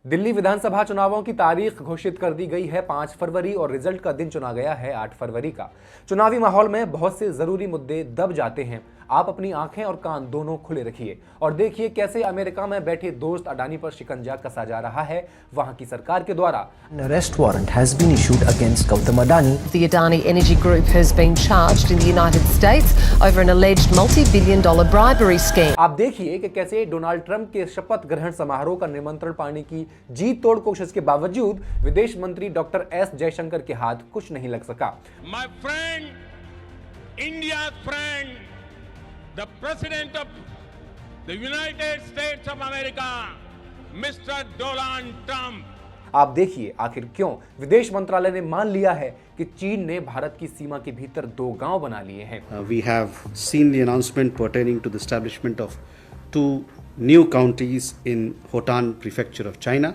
दिल्ली विधानसभा चुनावों की तारीख घोषित कर दी गई है 5 फरवरी और रिजल्ट का दिन चुना गया है 8 फरवरी का। चुनावी माहौल में बहुत से जरूरी मुद्दे दब जाते हैं। आप अपनी आंखें और कान दोनों खुले रखिए और देखिए कैसे अमेरिका में बैठे दोस्त अडानी पर शिकंजा कसा जा रहा है वहां की सरकार के द्वारा। An arrest warrant has been issued against Gautam Adani. The Adani Energy Group has been charged in the United States over an alleged multi-billion-dollar bribery scheme. आप देखिए कि कैसे डोनाल्ड ट्रंप के शपथ ग्रहण समारोह का निमंत्रण पाने की जी तोड़ कोशिश के बावजूद विदेश मंत्री डॉक्टर एस जयशंकर के हाथ कुछ नहीं लग सका। My friend, India's friend, the President of the United States of America, Mr. Donald Trump. आप देखिए आखिर क्यों विदेश मंत्रालय ने मान लिया है कि चीन ने भारत की सीमा के भीतर 2 गांव बना लिए हैं। We have seen the announcement pertaining to the establishment of 2 new counties in Hotan Prefecture of China.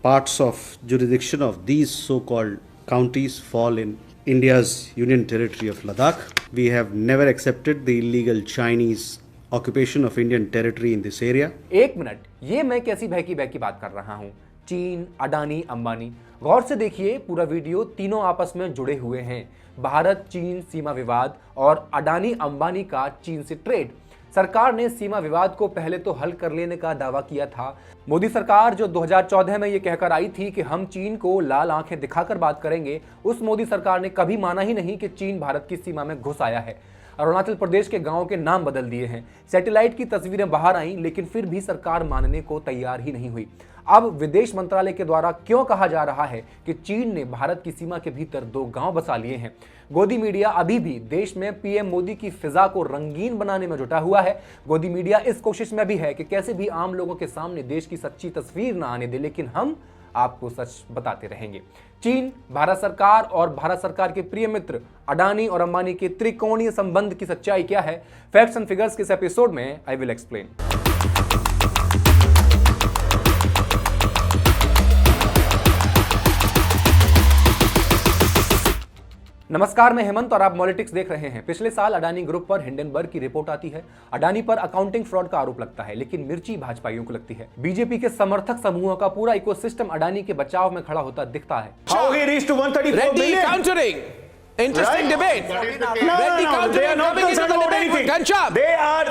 Parts of jurisdiction of these so-called counties fall in India's Union Territory of Ladakh. We have never accepted the illegal Chinese occupation of Indian territory in this area. एक minute, ये मैं कैसी भय की बात कर रहा हूँ? चीन, अडानी, अंबानी। गौर से देखिए पूरा वीडियो, तीनों आपस में जुड़े हुए हैं। भारत चीन सीमा विवाद और अडानी अंबानी का चीन से ट्रेड। सरकार ने सीमा विवाद को पहले तो हल कर लेने का दावा किया था। मोदी सरकार जो 2014 में ये कहकर आई थी कि हम चीन को लाल आंखें दिखाकर बात करेंगे, उस मोदी सरकार ने कभी माना ही नहीं कि चीन भारत की सीमा में घुस आया है। अरुणाचल प्रदेश के गांवों के नाम बदल दिए हैं। सैटेलाइट की तस्वीरें बाहर आईं, लेकिन फिर भी सरकार मानने को तैयार ही नहीं हुई। अब विदेश मंत्रालय के द्वारा क्यों कहा जा रहा है कि चीन ने भारत की सीमा के भीतर 2 गांव बसा लिए हैं? गोदी मीडिया अभी भी देश में पीएम मोदी की फिजा को रंगीन बनाने में जुटा हुआ है। गोदी मीडिया इस कोशिश में भी है कि कैसे भी आम लोगों के सामने देश की सच्ची तस्वीर न आने दे, लेकिन हम आपको सच बताते रहेंगे। चीन, भारत सरकार और भारत सरकार के प्रिय मित्र अडानी और अंबानी के त्रिकोणीय संबंध की सच्चाई क्या है? फैक्ट्स एंड फिगर्स के इस एपिसोड में आई विल एक्सप्लेन। नमस्कार, मैं हेमंत और आप मॉलिटिक्स देख रहे हैं। पिछले साल अडानी ग्रुप पर हिंडनबर्ग की रिपोर्ट आती है। अडानी पर अकाउंटिंग फ्रॉड का आरोप लगता है, लेकिन मिर्ची भाजपाइयों को लगती है। बीजेपी के समर्थक समूहों का पूरा इकोसिस्टम अडानी के बचाव में खड़ा होता दिखता है। How he reached to 134 billion? Countering. Interesting debate. No, they are not concerned about anything. They are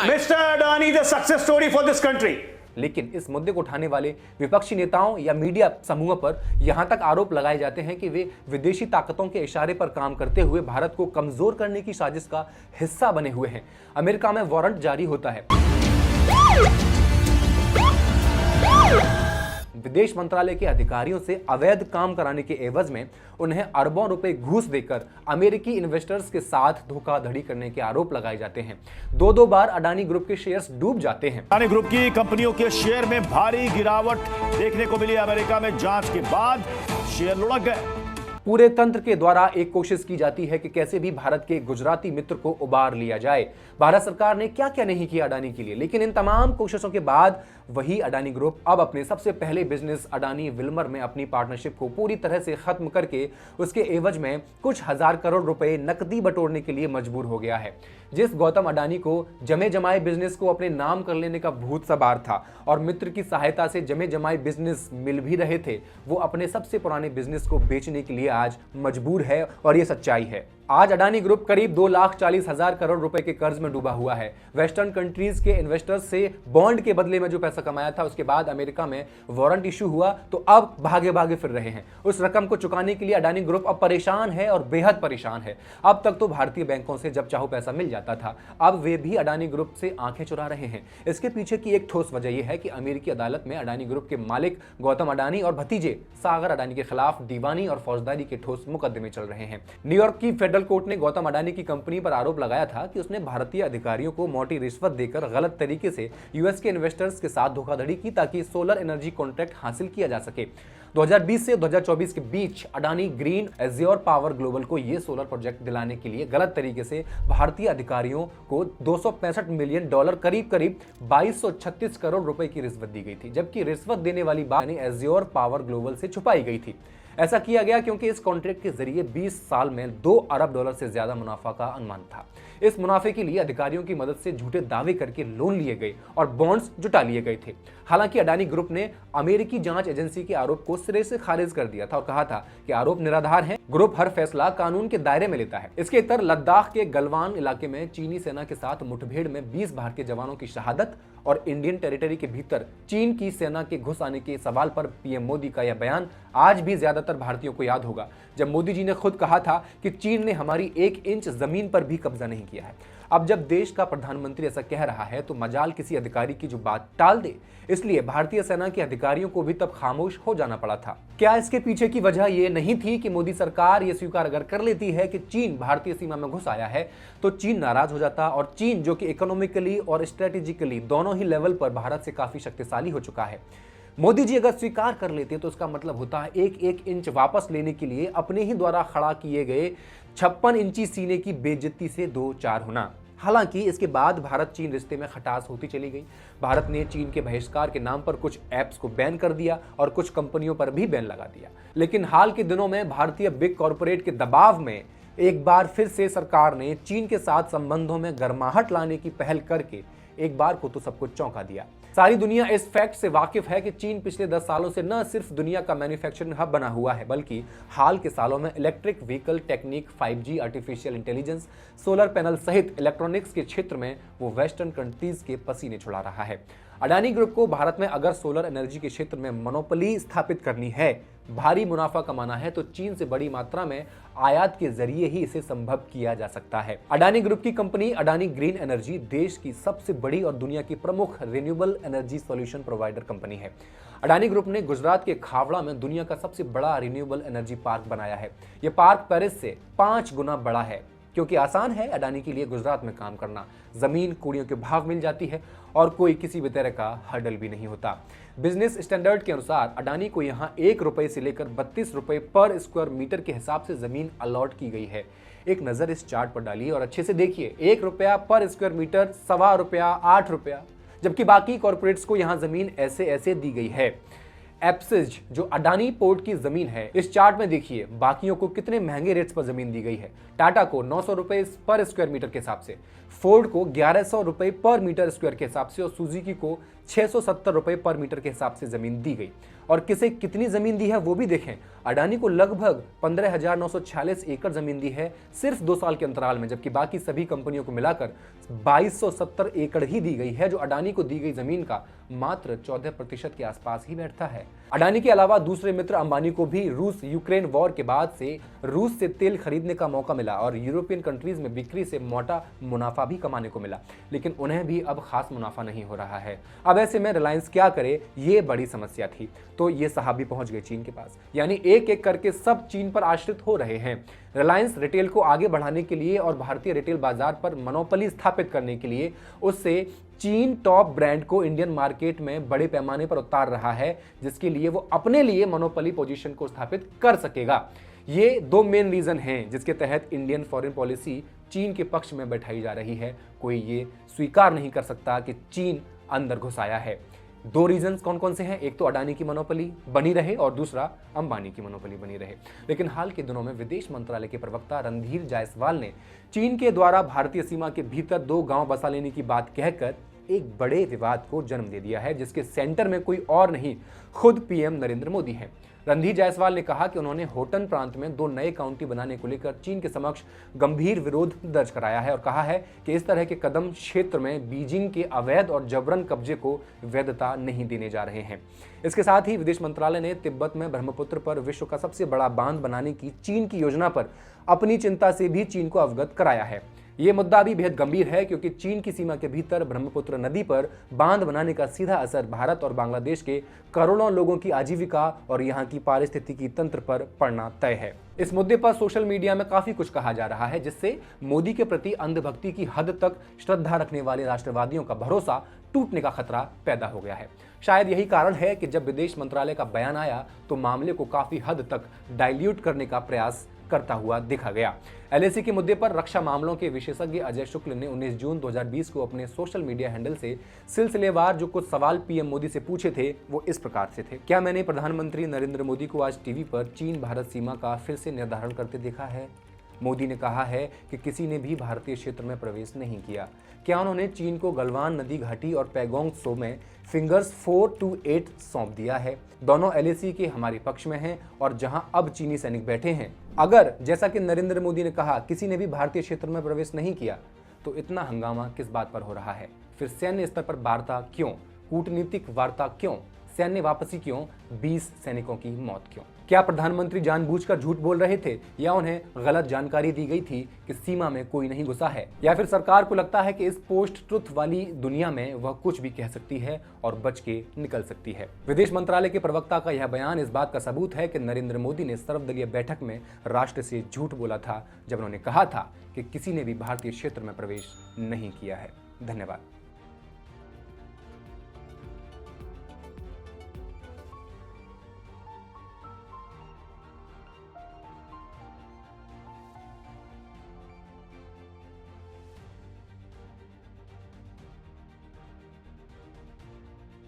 Mr. Adani is a success story for this country. लेकिन इस मुद्दे को उठाने वाले विपक्षी नेताओं या मीडिया समूह पर यहां तक आरोप लगाए जाते हैं कि वे विदेशी ताकतों के इशारे पर काम करते हुए भारत को कमजोर करने की साजिश का हिस्सा बने हुए हैं। अमेरिका में वारंट जारी होता है। विदेश मंत्रालय के अधिकारियों से अवैध काम कराने के एवज में उन्हें अरबों रुपए घूस देकर अमेरिकी इन्वेस्टर्स के साथ धोखाधड़ी करने के आरोप लगाए जाते हैं। 2 बार अडानी ग्रुप के शेयर्स डूब जाते हैं। अडानी ग्रुप की कंपनियों के शेयर में भारी गिरावट देखने को मिली। अमेरिका में जांच के बाद शेयर लुढ़क गए। पूरे तंत्र के द्वारा एक कोशिश की जाती है कि कैसे भी भारत के गुजराती मित्र को उबार लिया जाए। भारत सरकार ने क्या क्या नहीं किया अडानी के लिए, लेकिन इन तमाम कोशिशों के बाद वही अडानी ग्रुप अब अपने सबसे पहले बिजनेस अडानी विल्मर में अपनी पार्टनरशिप को पूरी तरह से खत्म करके उसके एवज में कुछ हजार करोड़ रुपए नकदी बटोरने के लिए मजबूर हो गया है। जिस गौतम अडानी को जमे जमाए बिजनेस को अपने नाम कर लेने का भूत सवार था और मित्र की सहायता से जमे जमाए बिजनेस मिल भी रहे थे, वो अपने सबसे पुराने बिजनेस को बेचने के लिए आज मजबूर है और ये सच्चाई है। आज अडानी ग्रुप करीब 2,40,000 करोड़ रुपए के कर्ज में डूबा हुआ है। वेस्टर्न कंट्रीज के इन्वेस्टर्स से बॉन्ड के बदले में जो पैसा कमाया था, उसके बाद अमेरिका में वारंट इशू हुआ तो अब भागे भागे फिर रहे हैं। उस रकम को चुकाने के लिए अडानी ग्रुप अब परेशान है और बेहद परेशान है। अब तक तो भारतीय बैंकों से जब चाहो पैसा मिल जाता था, अब वे भी अडानी ग्रुप से आंखें चुरा रहे हैं। इसके पीछे की एक ठोस वजह यह है कि अमेरिकी अदालत में अडानी ग्रुप के मालिक गौतम अडानी और भतीजे सागर अडानी के खिलाफ दीवानी और फौजदारी के ठोस मुकदमे चल रहे हैं। न्यूयॉर्क की फेडरल कोर्ट ने गौतम अडानी की कंपनी पर आरोप लगाया था कि उसने भारतीय अधिकारियों को मोटी रिश्वत देकर गलत तरीके से यूएस के इन्वेस्टर्स के साथ धोखाधड़ी की ताकि सोलर एनर्जी कॉन्ट्रैक्ट हासिल किया जा सके। 2020 से 2024 के बीच Adani green Azure power global को यह सोलर प्रोजेक्ट दिलाने के लिए गलत तरीके से भारतीय अधिकारियों को $265 मिलियन करीब 2236 करोड़ रुपए की रिश्वत दी गई थी, जबकि रिश्वत देने वाली बात एज्योर पावर ग्लोबल से छुपाई गई थी। ऐसा किया गया क्योंकि इस कॉन्ट्रैक्ट के जरिए 20 साल में $2 अरब से ज्यादा मुनाफा का अनुमान था। इस मुनाफे के लिए अधिकारियों की मदद से झूठे दावे करके लोन लिए गए और बॉन्ड्स जुटा लिए गए थे। हालांकि अडानी ग्रुप ने अमेरिकी जांच एजेंसी के आरोप को सिरे से खारिज कर दिया था और कहा था कि आरोप निराधार हैं। ग्रुप हर फैसला कानून के दायरे में लेता है। इसके इतर लद्दाख के गलवान इलाके में चीनी सेना के साथ मुठभेड़ में 20 भारतीय जवानों की शहादत और इंडियन टेरिटरी के भीतर चीन की सेना के घुस आने के सवाल पर पीएम मोदी का यह बयान आज भी ज्यादातर भारतीयों को याद होगा, जब मोदी जी ने खुद कहा था कि चीन ने हमारी 1 इंच जमीन पर भी कब्जा नहीं किया है। अब जब देश का प्रधानमंत्री ऐसा कह रहा है तो मजाल किसी अधिकारी की जो बात टाल दे, इसलिए भारतीय सेना के अधिकारियों को भी तब खामोश हो जाना पड़ा था। क्या इसके पीछे की वजह यह नहीं थी कि मोदी सरकार ये स्वीकार अगर कर लेती है कि चीन भारतीय सीमा में घुस आया है तो चीन नाराज हो जाता, और चीन जो कि इकोनॉमिकली और स्ट्रेटेजिकली दोनों ही लेवल पर भारत से काफी शक्तिशाली हो चुका है, मोदी जी अगर स्वीकार कर लेते तो उसका मतलब होता है 1-1 इंच वापस लेने के लिए अपने ही द्वारा खड़ा किए गए 56 इंची सीने की बेइज्जती से 2-4 होना। हालांकि इसके बाद भारत चीन रिश्ते में खटास होती चली गई। भारत ने चीन के बहिष्कार के नाम पर कुछ ऐप्स को बैन कर दिया और कुछ कंपनियों पर भी बैन लगा दिया। लेकिन हाल के दिनों में भारतीय बिग कॉरपोरेट के दबाव में एक बार फिर से सरकार ने चीन के साथ संबंधों में गर्माहट लाने की पहल करके एक बार को तो सबको चौंका दिया। सारी दुनिया इस फैक्ट से वाकिफ है कि चीन पिछले 10 सालों से न सिर्फ दुनिया का मैन्युफैक्चरिंग हब बना हुआ है, बल्कि हाल के सालों में electric vehicle technique, 5G, artificial intelligence, solar panel सहित इलेक्ट्रॉनिक्स के क्षेत्र में वो वेस्टर्न कंट्रीज के पसीने छुड़ा रहा है। अडानी ग्रुप को भारत में अगर सोलर एनर्जी के क्षेत्र में मोनोपोली स्थापित करनी है, भारी मुनाफा कमाना है, तो चीन से बड़ी मात्रा में आयात के जरिए ही इसे संभव किया जा सकता है। अडानी ग्रुप की कंपनी अडानी ग्रीन एनर्जी देश की सबसे बड़ी और दुनिया की प्रमुख renewable energy solution provider company है। अडानी ग्रुप ने गुजरात के खावड़ा में दुनिया का सबसे बड़ा रिन्यूएबल एनर्जी पार्क बनाया है। यह पार्क पेरिस से 5 गुना बड़ा है। क्योंकि आसान है अडानी के लिए गुजरात में काम करना, जमीन कूड़ियों के भाव मिल जाती है और कोई किसी भी तरह का हर्डल भी नहीं होता। बिजनेस स्टैंडर्ड के अनुसार अडानी को यहाँ 1 रुपए से लेकर 32 रुपए पर स्क्वायर मीटर के हिसाब से जमीन अलॉट की गई है। एक नजर इस चार्ट पर डालिए और अच्छे से देखिए, 1 रुपया पर स्क्वायर मीटर, 1.25 रुपया, 8 रुपया, जबकि बाकी कॉर्पोरेट्स को यहाँ जमीन ऐसे ऐसे दी गई है। एप्सिज जो अडानी पोर्ट की जमीन है, इस चार्ट में देखिए बाकियों को कितने महंगे रेट्स पर जमीन दी गई है। टाटा को 900 रुपए पर स्क्वायर मीटर के हिसाब से, फोर्ड को 1100 रुपए पर मीटर स्क्वायर के हिसाब से और सुजुकी को 670 रुपए पर मीटर के हिसाब से जमीन दी गई। और किसे कितनी जमीन दी है वो भी देखें। अडानी को लगभग 15,946 एकड़ जमीन दी है सिर्फ 2 साल के अंतराल में, जबकि बाकी सभी कंपनियों को मिलाकर 2270 एकड़ ही दी गई है, जो अडानी को दी गई जमीन का मात्र 14% के आसपास ही बैठता है। अडानी के अलावा दूसरे मित्र अंबानी को भी रूस यूक्रेन वॉर के बाद से रूस से तेल खरीदने का मौका मिला और यूरोपियन कंट्रीज में बिक्री से मोटा मुनाफा भी कमाने को मिला, लेकिन उन्हें भी अब खास मुनाफा नहीं हो रहा है। अब ऐसे में रिलायंस क्या करे, ये बड़ी समस्या थी। तो ये साहब भी पहुंच गए चीन के पास, यानी एक एक करके सब चीन पर आश्रित हो रहे हैं। रिलायंस रिटेल को आगे बढ़ाने के लिए और भारतीय रिटेल बाजार पर मोनोपोली स्थापित करने के लिए उससे चीन टॉप ब्रांड को इंडियन मार्केट में बड़े पैमाने पर उतार रहा है, जिसके लिए वो अपने लिए मोनोपोली पोजीशन को स्थापित कर सकेगा। ये 2 मेन रीजन हैं जिसके तहत इंडियन फॉरेन पॉलिसी चीन के पक्ष में बैठाई जा रही है। कोई ये स्वीकार नहीं कर सकता कि चीन अंदर घुस आया है। 2 रीजंस कौन कौन से हैं? एक तो अडानी की मोनोपोली बनी रहे और दूसरा अंबानी की मोनोपोली बनी रहे। लेकिन हाल के दिनों में विदेश मंत्रालय के प्रवक्ता रणधीर जायसवाल ने चीन के द्वारा भारतीय सीमा के भीतर 2 गांव बसा लेने की बात कहकर एक बड़े विवाद को जन्म दे दिया है, जिसके सेंटर में कोई और नहीं, खुद पीएम नरेंद्र मोदी हैं। रणधीर जायसवाल ने कहा कि उन्होंने होटन प्रांत में 2 नए काउंटी बनाने को लेकर चीन के समक्ष गंभीर विरोध दर्ज कराया है और कहा है कि इस तरह के कदम क्षेत्र में बीजिंग के अवैध और जबरन कब्जे को वैधता नहीं देने जा रहे हैं। इसके साथ ही विदेश मंत्रालय ने तिब्बत में ब्रह्मपुत्र पर विश्व का सबसे बड़ा बांध बनाने की चीन की योजना पर अपनी चिंता से भी चीन को अवगत कराया है। ये मुद्दा भी बेहद गंभीर है क्योंकि चीन की सीमा के भीतर ब्रह्मपुत्र नदी पर बांध बनाने का सीधा असर भारत और बांग्लादेश के करोड़ों लोगों की आजीविका और यहाँ की पारिस्थितिकी तंत्र पर पड़ना तय है। इस मुद्दे पर सोशल मीडिया में काफी कुछ कहा जा रहा है, जिससे मोदी के प्रति अंधभक्ति की हद तक श्रद्धा रखने वाले राष्ट्रवादियों का भरोसा टूटने का खतरा पैदा हो गया है। शायद यही कारण है कि जब विदेश मंत्रालय का बयान आया तो मामले को काफी हद तक डाइल्यूट करने का प्रयास करता हुआ देखा गया। एलएसी के मुद्दे पर रक्षा मामलों के विशेषज्ञ अजय शुक्ल ने 19 जून 2020 को अपने सोशल मीडिया हैंडल से सिलसिलेवार जो कुछ सवाल पीएम मोदी से पूछे थे वो इस प्रकार से थे। क्या मैंने प्रधानमंत्री नरेंद्र मोदी को आज टीवी पर चीन भारत सीमा का फिर से निर्धारण करते देखा है? मोदी ने कहा है कि किसी ने भी भारतीय क्षेत्र में प्रवेश नहीं किया। क्या उन्होंने चीन को गलवान नदी घाटी और पैगोंग त्सो में फिंगर्स 4 to 8 सौंप दिया है? दोनों LAC के हमारे पक्ष में हैं और जहां अब चीनी सैनिक बैठे हैं, अगर जैसा कि नरेंद्र मोदी ने कहा किसी ने भी भारतीय क्षेत्र में प्रवेश नहीं किया, तो इतना हंगामा किस बात पर हो रहा है? फिर सैन्य स्तर पर वार्ता क्यों? कूटनीतिक वार्ता क्यों? सैन्य वापसी क्यों? 20 सैनिकों की मौत क्यों? क्या प्रधानमंत्री जानबूझकर झूठ बोल रहे थे या उन्हें गलत जानकारी दी गई थी कि सीमा में कोई नहीं घुसा है? या फिर सरकार को लगता है कि इस पोस्ट ट्रुथ वाली दुनिया में वह कुछ भी कह सकती है और बच के निकल सकती है? विदेश मंत्रालय के प्रवक्ता का यह बयान इस बात का सबूत है कि नरेंद्र मोदी ने सर्वदलीय बैठक में राष्ट्र से झूठ बोला था जब उन्होंने कहा था कि किसी ने भी भारतीय क्षेत्र में प्रवेश नहीं किया है। धन्यवाद।